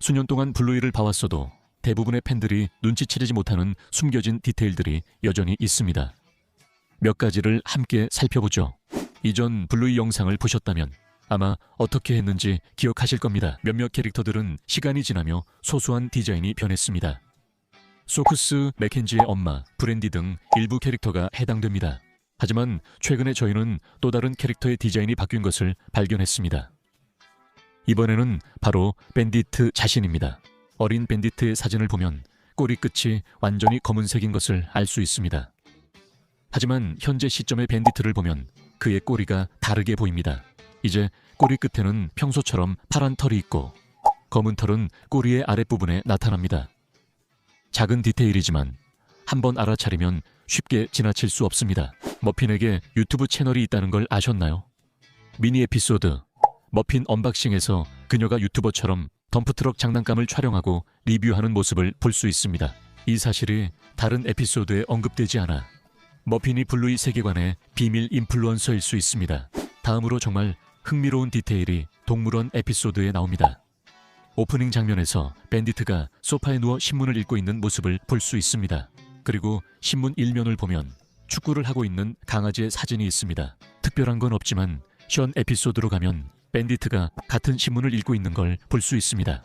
수년 동안 블루이를 봐왔어도 대부분의 팬들이 눈치채지 못하는 숨겨진 디테일들이 여전히 있습니다. 몇 가지를 함께 살펴보죠. 이전 블루이 영상을 보셨다면 아마 어떻게 했는지 기억하실 겁니다. 몇몇 캐릭터들은 시간이 지나며 소소한 디자인이 변했습니다. 소크스 맥켄지의 엄마, 브랜디 등 일부 캐릭터가 해당됩니다. 하지만 최근에 저희는 또 다른 캐릭터의 디자인이 바뀐 것을 발견했습니다. 이번에는 바로 밴디트 자신입니다. 어린 밴디트의 사진을 보면 꼬리 끝이 완전히 검은색인 것을 알 수 있습니다. 하지만 현재 시점의 밴디트를 보면 그의 꼬리가 다르게 보입니다. 이제 꼬리 끝에는 평소처럼 파란 털이 있고 검은 털은 꼬리의 아랫부분에 나타납니다. 작은 디테일이지만 한번 알아차리면 쉽게 지나칠 수 없습니다. 머핀에게 유튜브 채널이 있다는 걸 아셨나요? 미니 에피소드 머핀 언박싱에서 그녀가 유튜버처럼 덤프트럭 장난감을 촬영하고 리뷰하는 모습을 볼 수 있습니다. 이 사실이 다른 에피소드에 언급되지 않아 머핀이 블루이 세계관의 비밀 인플루언서일 수 있습니다. 다음으로 정말 흥미로운 디테일이 동물원 에피소드에 나옵니다. 오프닝 장면에서 밴디트가 소파에 누워 신문을 읽고 있는 모습을 볼 수 있습니다. 그리고 신문 일면을 보면 축구를 하고 있는 강아지의 사진이 있습니다. 특별한 건 없지만 션 에피소드로 가면 밴디트가 같은 신문을 읽고 있는 걸 볼 수 있습니다.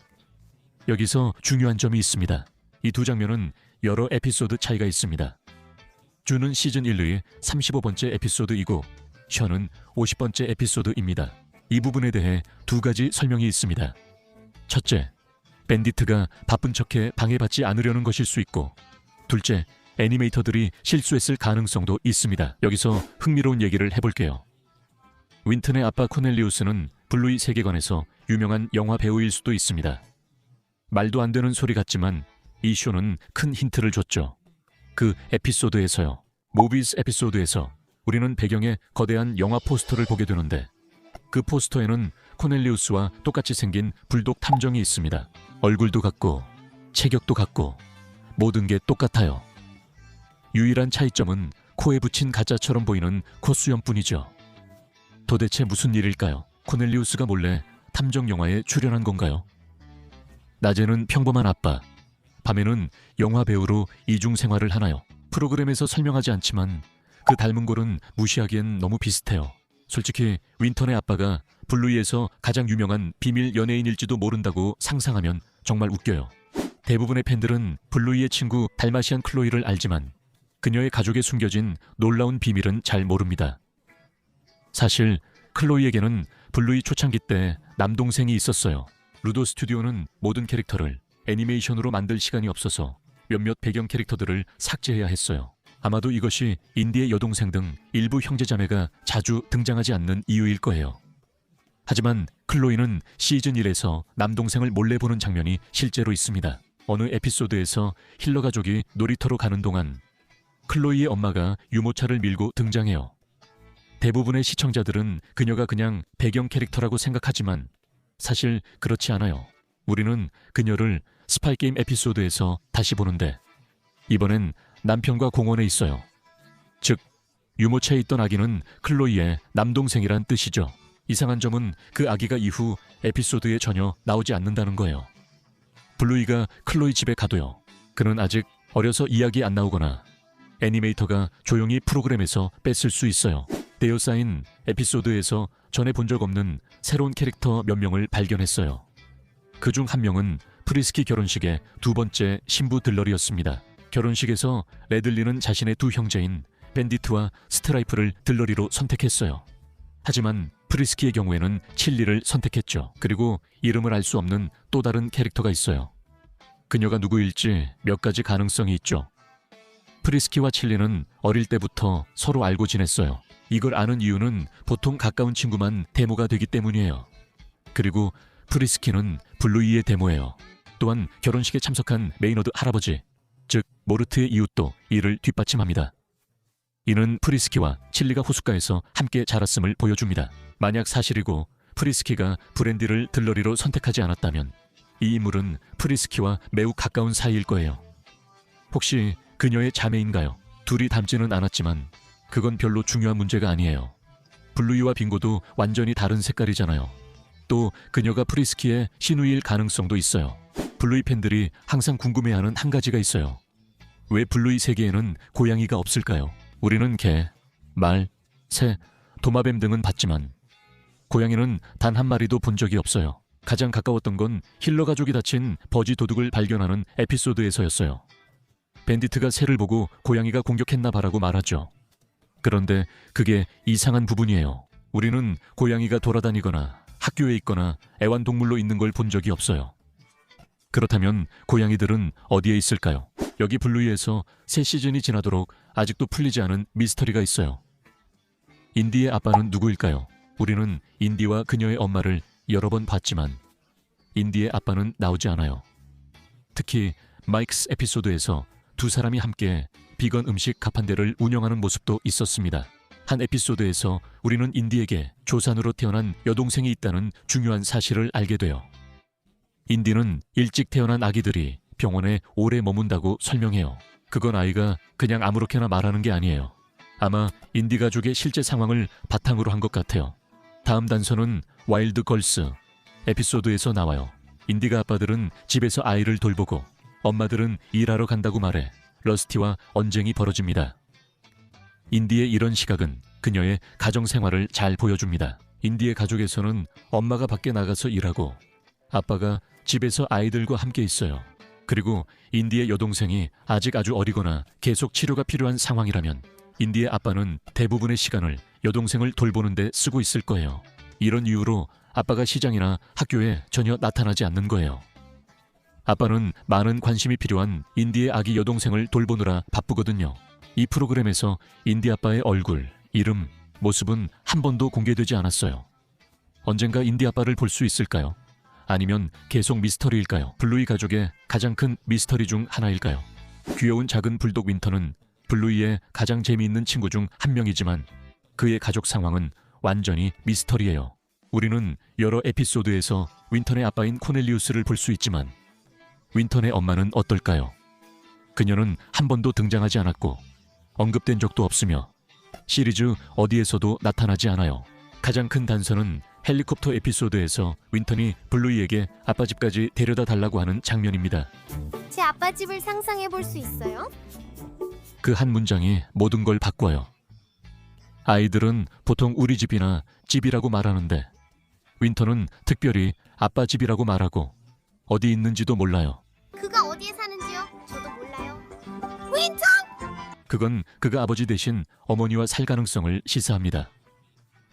여기서 중요한 점이 있습니다. 이 두 장면은 여러 에피소드 차이가 있습니다. 주는 시즌 1의 35번째 에피소드이고 션은 50번째 에피소드입니다. 이 부분에 대해 두 가지 설명이 있습니다. 첫째, 밴디트가 바쁜 척해 방해받지 않으려는 것일 수 있고 둘째, 애니메이터들이 실수했을 가능성도 있습니다. 여기서 흥미로운 얘기를 해볼게요. 윈튼의 아빠 코넬리우스는 블루이 세계관에서 유명한 영화 배우일 수도 있습니다. 말도 안 되는 소리 같지만 이 쇼는 큰 힌트를 줬죠. 그 에피소드에서요. 모비스 에피소드에서 우리는 배경에 거대한 영화 포스터를 보게 되는데 그 포스터에는 코넬리우스와 똑같이 생긴 불독 탐정이 있습니다. 얼굴도 같고 체격도 같고 모든 게 똑같아요. 유일한 차이점은 코에 붙인 가짜처럼 보이는 콧수염뿐이죠. 도대체 무슨 일일까요? 코넬리우스가 몰래 탐정 영화에 출연한 건가요? 낮에는 평범한 아빠, 밤에는 영화 배우로 이중 생활을 하나요? 프로그램에서 설명하지 않지만 그 닮은 골은 무시하기엔 너무 비슷해요. 솔직히 윈턴의 아빠가 블루이에서 가장 유명한 비밀 연예인일지도 모른다고 상상하면 정말 웃겨요. 대부분의 팬들은 블루이의 친구 달마시안 클로이를 알지만 그녀의 가족에 숨겨진 놀라운 비밀은 잘 모릅니다. 사실 클로이에게는 블루이 초창기 때 남동생이 있었어요. 루도 스튜디오는 모든 캐릭터를 애니메이션으로 만들 시간이 없어서 몇몇 배경 캐릭터들을 삭제해야 했어요. 아마도 이것이 인디의 여동생 등 일부 형제자매가 자주 등장하지 않는 이유일 거예요. 하지만 클로이는 시즌 1에서 남동생을 몰래 보는 장면이 실제로 있습니다. 어느 에피소드에서 힐러 가족이 놀이터로 가는 동안 클로이의 엄마가 유모차를 밀고 등장해요. 대부분의 시청자들은 그녀가 그냥 배경 캐릭터라고 생각하지만 사실 그렇지 않아요. 우리는 그녀를 스파이게임 에피소드에서 다시 보는데 이번엔 남편과 공원에 있어요. 즉, 유모차에 있던 아기는 클로이의 남동생이란 뜻이죠. 이상한 점은 그 아기가 이후 에피소드에 전혀 나오지 않는다는 거예요. 블루이가 클로이 집에 가도요. 그는 아직 어려서 이야기 안 나오거나 애니메이터가 조용히 프로그램에서 뺐을 수 있어요. 떼어싸인 에피소드에서 전에 본 적 없는 새로운 캐릭터 몇 명을 발견했어요. 그중 한 명은 프리스키 결혼식의 두 번째 신부 들러리였습니다. 결혼식에서 레들리는 자신의 두 형제인 밴디트와 스트라이프를 들러리로 선택했어요. 하지만 프리스키의 경우에는 칠리를 선택했죠. 그리고 이름을 알 수 없는 또 다른 캐릭터가 있어요. 그녀가 누구일지 몇 가지 가능성이 있죠. 프리스키와 칠리는 어릴 때부터 서로 알고 지냈어요. 이걸 아는 이유는 보통 가까운 친구만 데모가 되기 때문이에요. 그리고 프리스키는 블루이의 데모예요. 또한 결혼식에 참석한 메이너드 할아버지, 즉 모르트의 이웃도 이를 뒷받침합니다. 이는 프리스키와 칠리가 호숫가에서 함께 자랐음을 보여줍니다. 만약 사실이고 프리스키가 브랜디를 들러리로 선택하지 않았다면 이 인물은 프리스키와 매우 가까운 사이일 거예요. 혹시 그녀의 자매인가요? 둘이 닮지는 않았지만 그건 별로 중요한 문제가 아니에요. 블루이와 빙고도 완전히 다른 색깔이잖아요. 또 그녀가 프리스키의 시누이일 가능성도 있어요. 블루이 팬들이 항상 궁금해하는 한 가지가 있어요. 왜 블루이 세계에는 고양이가 없을까요? 우리는 개, 말, 새, 도마뱀 등은 봤지만 고양이는 단 한 마리도 본 적이 없어요. 가장 가까웠던 건 힐러 가족이 다친 버지 도둑을 발견하는 에피소드에서였어요. 밴디트가 새를 보고 고양이가 공격했나 봐라고 말하죠. 그런데 그게 이상한 부분이에요. 우리는 고양이가 돌아다니거나 학교에 있거나 애완동물로 있는 걸 본 적이 없어요. 그렇다면 고양이들은 어디에 있을까요? 여기 블루이에서 새 시즌이 지나도록 아직도 풀리지 않은 미스터리가 있어요. 인디의 아빠는 누구일까요? 우리는 인디와 그녀의 엄마를 여러 번 봤지만 인디의 아빠는 나오지 않아요. 특히 마이크스 에피소드에서 두 사람이 함께 비건 음식 가판대를 운영하는 모습도 있었습니다. 한 에피소드에서 우리는 인디에게 조산으로 태어난 여동생이 있다는 중요한 사실을 알게 돼요. 인디는 일찍 태어난 아기들이 병원에 오래 머문다고 설명해요. 그건 아이가 그냥 아무렇게나 말하는 게 아니에요. 아마 인디 가족의 실제 상황을 바탕으로 한 것 같아요. 다음 단서는 와일드 걸스 에피소드에서 나와요. 인디가 아빠들은 집에서 아이를 돌보고 엄마들은 일하러 간다고 말해 러스티와 언쟁이 벌어집니다. 인디의 이런 시각은 그녀의 가정생활을 잘 보여줍니다. 인디의 가족에서는 엄마가 밖에 나가서 일하고 아빠가 집에서 아이들과 함께 있어요. 그리고 인디의 여동생이 아직 아주 어리거나 계속 치료가 필요한 상황이라면 인디의 아빠는 대부분의 시간을 여동생을 돌보는 데 쓰고 있을 거예요. 이런 이유로 아빠가 시장이나 학교에 전혀 나타나지 않는 거예요. 아빠는 많은 관심이 필요한 인디의 아기 여동생을 돌보느라 바쁘거든요. 이 프로그램에서 인디 아빠의 얼굴, 이름, 모습은 한 번도 공개되지 않았어요. 언젠가 인디 아빠를 볼 수 있을까요? 아니면 계속 미스터리일까요? 블루이 가족의 가장 큰 미스터리 중 하나일까요? 귀여운 작은 불독 윈터는 블루이의 가장 재미있는 친구 중 한 명이지만 그의 가족 상황은 완전히 미스터리예요. 우리는 여러 에피소드에서 윈턴의 아빠인 코넬리우스를 볼 수 있지만 윈턴의 엄마는 어떨까요? 그녀는 한 번도 등장하지 않았고 언급된 적도 없으며 시리즈 어디에서도 나타나지 않아요. 가장 큰 단서는 헬리콥터 에피소드에서 윈턴이 블루이에게 아빠 집까지 데려다 달라고 하는 장면입니다. 제 아빠 집을 상상해 볼 수 있어요? 그 한 문장이 모든 걸 바꿔요. 아이들은 보통 우리 집이나 집이라고 말하는데 윈턴은 특별히 아빠 집이라고 말하고 어디 있는지도 몰라요. 그가 어디에 사는지요? 저도 몰라요. 윈턴! 그건 그가 아버지 대신 어머니와 살 가능성을 시사합니다.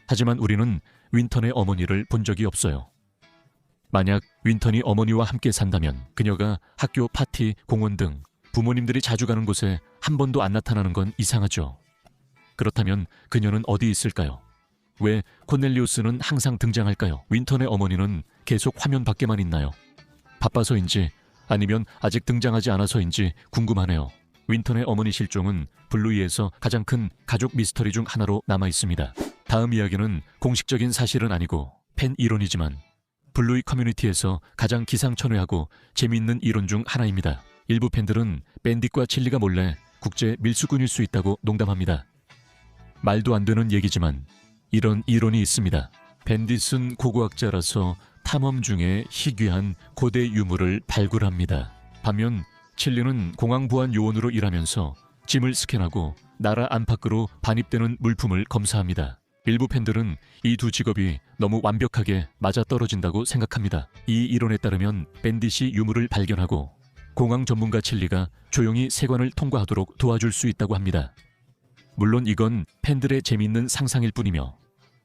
하지만 우리는 윈턴의 어머니를 본 적이 없어요. 만약 윈턴이 어머니와 함께 산다면 그녀가 학교, 파티, 공원 등 부모님들이 자주 가는 곳에 한 번도 안 나타나는 건 이상하죠. 그렇다면 그녀는 어디 있을까요? 왜 코넬리우스는 항상 등장할까요? 윈턴의 어머니는 계속 화면 밖에만 있나요? 바빠서인지 아니면 아직 등장하지 않아서인지 궁금하네요. 윈턴의 어머니 실종은 블루이에서 가장 큰 가족 미스터리 중 하나로 남아 있습니다. 다음 이야기는 공식적인 사실은 아니고 팬 이론이지만 블루이 커뮤니티에서 가장 기상천외하고 재미있는 이론 중 하나입니다. 일부 팬들은 밴딧과 칠리가 몰래 국제 밀수꾼일 수 있다고 농담합니다. 말도 안 되는 얘기지만 이런 이론이 있습니다. 밴딧은 고고학자라서 탐험 중에 희귀한 고대 유물을 발굴합니다. 반면 칠리는 공항 보안 요원으로 일하면서 짐을 스캔하고 나라 안팎으로 반입되는 물품을 검사합니다. 일부 팬들은 이 두 직업이 너무 완벽하게 맞아떨어진다고 생각합니다. 이 이론에 따르면 밴딧이 유물을 발견하고 공항 전문가 칠리가 조용히 세관을 통과하도록 도와줄 수 있다고 합니다. 물론 이건 팬들의 재미있는 상상일 뿐이며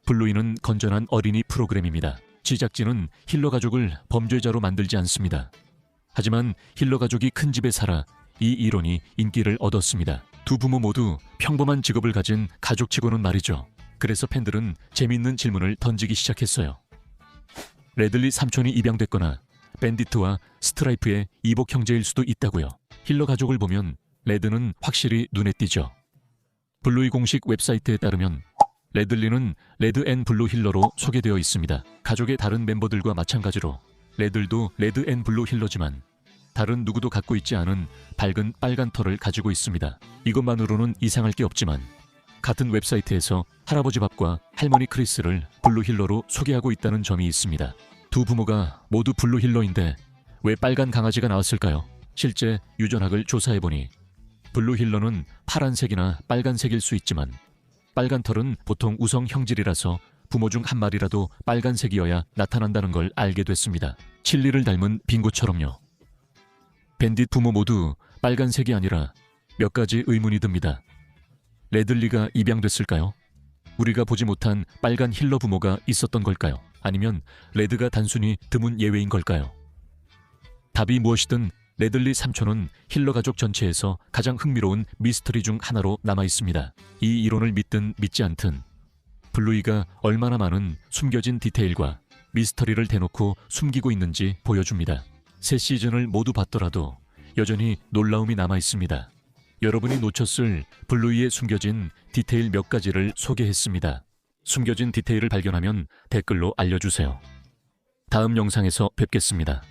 블루이는 건전한 어린이 프로그램입니다. 제작진은 힐러 가족을 범죄자로 만들지 않습니다. 하지만 힐러 가족이 큰 집에 살아 이 이론이 인기를 얻었습니다. 두 부모 모두 평범한 직업을 가진 가족치고는 말이죠. 그래서 팬들은 재미있는 질문을 던지기 시작했어요. 레들리 삼촌이 입양됐거나 밴디트와 스트라이프의 이복 형제일 수도 있다고요. 힐러 가족을 보면 레드는 확실히 눈에 띄죠. 블루이 공식 웹사이트에 따르면 레들리는 레드 앤 블루 힐러로 소개되어 있습니다. 가족의 다른 멤버들과 마찬가지로 레들도 레드 앤 블루 힐러지만 다른 누구도 갖고 있지 않은 밝은 빨간 털을 가지고 있습니다. 이것만으로는 이상할 게 없지만 같은 웹사이트에서 할아버지 밥과 할머니 크리스를 블루 힐러로 소개하고 있다는 점이 있습니다. 두 부모가 모두 블루 힐러인데 왜 빨간 강아지가 나왔을까요? 실제 유전학을 조사해보니 블루 힐러는 파란색이나 빨간색일 수 있지만 빨간 털은 보통 우성 형질이라서 부모 중 한 마리라도 빨간색이어야 나타난다는 걸 알게 됐습니다. 칠리를 닮은 빙고처럼요. 밴딧 부모 모두 빨간색이 아니라 몇 가지 의문이 듭니다. 레들리가 입양됐을까요? 우리가 보지 못한 빨간 힐러 부모가 있었던 걸까요? 아니면 레드가 단순히 드문 예외인 걸까요? 답이 무엇이든 레들리 삼촌은 힐러 가족 전체에서 가장 흥미로운 미스터리 중 하나로 남아 있습니다. 이 이론을 믿든 믿지 않든 블루이가 얼마나 많은 숨겨진 디테일과 미스터리를 대놓고 숨기고 있는지 보여줍니다. 새 시즌을 모두 봤더라도 여전히 놀라움이 남아 있습니다. 여러분이 놓쳤을 블루이의 숨겨진 디테일 몇 가지를 소개했습니다. 숨겨진 디테일을 발견하면 댓글로 알려주세요. 다음 영상에서 뵙겠습니다.